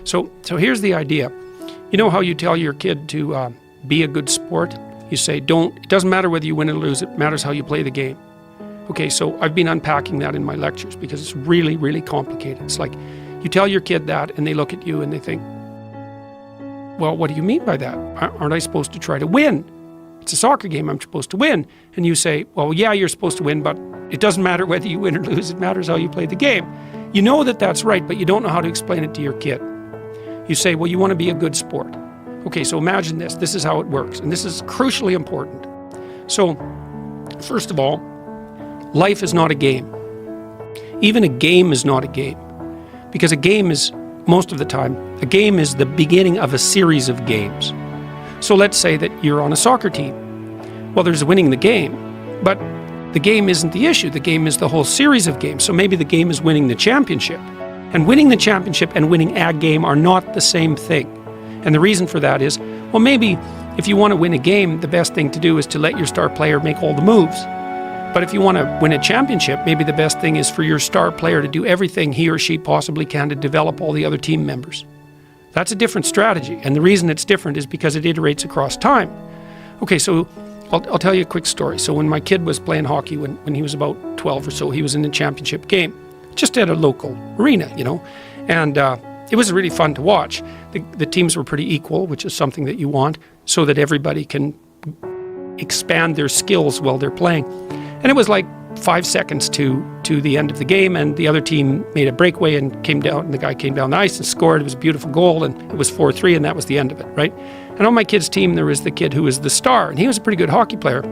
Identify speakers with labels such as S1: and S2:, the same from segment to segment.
S1: So here's the idea. You know how you tell your kid to be a good sport? You say, it doesn't matter whether you win or lose, it matters how you play the game. Okay, so I've been unpacking that in my lectures because it's really, really complicated. It's like you tell your kid that and they look at you and they think, well, what do you mean by that? Aren't I supposed to try to win? It's a soccer game, I'm supposed to win. And you say, well, yeah, you're supposed to win, but it doesn't matter whether you win or lose, it matters how you play the game. You know that that's right, but you don't know how to explain it to your kid. You say, well, you want to be a good sport. Okay, so imagine this. This is how it works, and this is crucially important. So, first of all, life is not a game. Even a game is not a game. Because a game is, most of the time, a game is the beginning of a series of games. So let's say that you're on a soccer team. Well, there's winning the game, but the game isn't the issue. The game is the whole series of games. So maybe the game is winning the championship. And winning the championship and winning a game are not the same thing. And the reason for that is, well, maybe if you want to win a game, the best thing to do is to let your star player make all the moves. But if you want to win a championship, maybe the best thing is for your star player to do everything he or she possibly can to develop all the other team members. That's a different strategy. And the reason it's different is because it iterates across time. Okay, so I'll tell you a quick story. So when my kid was playing hockey, when he was about 12 or so, he was in a championship game, just at a local arena, and it was really fun to watch. The teams were pretty equal, which is something that you want, so that everybody can expand their skills while they're playing. And it was like 5 seconds to the end of the game, and the other team made a breakaway and came down, and the guy came down the ice and scored. It was a beautiful goal, and it was 4-3, and that was the end of it, right? And on my kid's team, there was the kid who was the star, and he was a pretty good hockey player.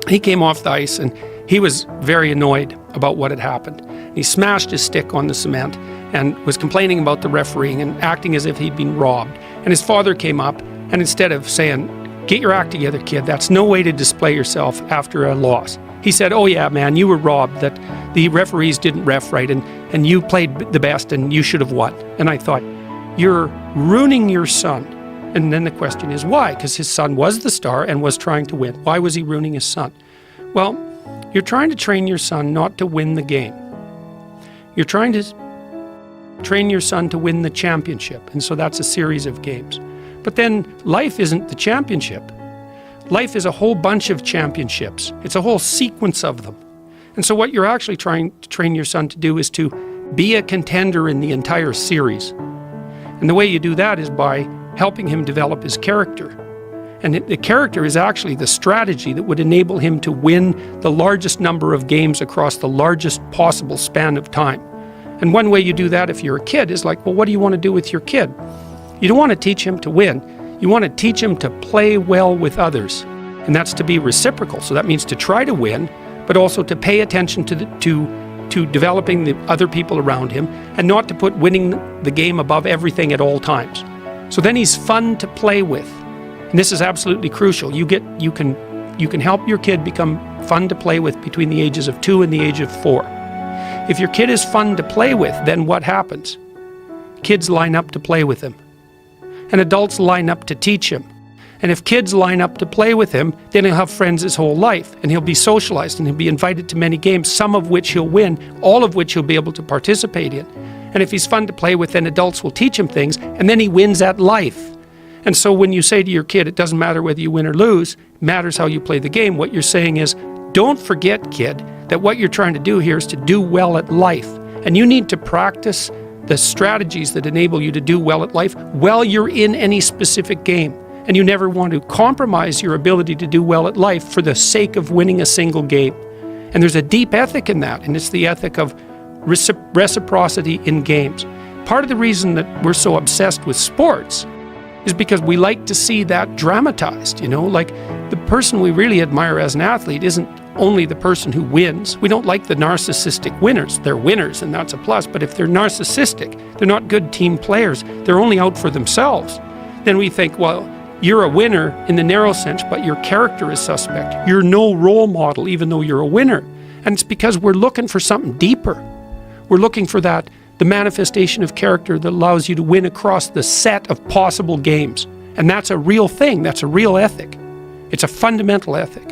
S1: He came off the ice, and he was very annoyed about what had happened. He smashed his stick on the cement and was complaining about the refereeing and acting as if he'd been robbed. And his father came up, and instead of saying, "Get your act together, kid, that's no way to display yourself after a loss," he said, "Oh yeah, man, you were robbed, that the referees didn't ref right, and you played the best and you should have won." And I thought, you're ruining your son. And then the question is why? Because his son was the star and was trying to win. Why was he ruining his son? Well, you're trying to train your son not to win the game. You're trying to train your son to win the championship. And so that's a series of games. But then life isn't the championship. Life is a whole bunch of championships. It's a whole sequence of them. And so what you're actually trying to train your son to do is to be a contender in the entire series. And the way you do that is by helping him develop his character. And the character is actually the strategy that would enable him to win the largest number of games across the largest possible span of time. And one way you do that if you're a kid is like, well, what do you want to do with your kid? You don't want to teach him to win. You want to teach him to play well with others. And that's to be reciprocal. So that means to try to win, but also to pay attention to developing the other people around him, and not to put winning the game above everything at all times. So then he's fun to play with. And this is absolutely crucial. You can help your kid become fun to play with between the ages of 2 and the age of 4. If your kid is fun to play with, then what happens? Kids line up to play with him. And adults line up to teach him. And if kids line up to play with him, then he'll have friends his whole life, and he'll be socialized, and he'll be invited to many games, some of which he'll win, all of which he'll be able to participate in. And if he's fun to play with, then adults will teach him things, and then he wins at life. And so when you say to your kid, it doesn't matter whether you win or lose, it matters how you play the game, what you're saying is, don't forget, kid, that what you're trying to do here is to do well at life. And you need to practice the strategies that enable you to do well at life while you're in any specific game. And you never want to compromise your ability to do well at life for the sake of winning a single game. And there's a deep ethic in that, and it's the ethic of reciprocity in games. Part of the reason that we're so obsessed with sports is because we like to see that dramatized, like the person we really admire as an athlete isn't only the person who wins. We don't like the narcissistic winners. They're winners, and that's a plus, but if they're narcissistic, they're not good team players, they're only out for themselves, then we think, well, you're a winner in the narrow sense, but your character is suspect. You're no role model, even though you're a winner. And it's because we're looking for something deeper. We're looking for the manifestation of character that allows you to win across the set of possible games. And that's a real thing. That's a real ethic. It's a fundamental ethic.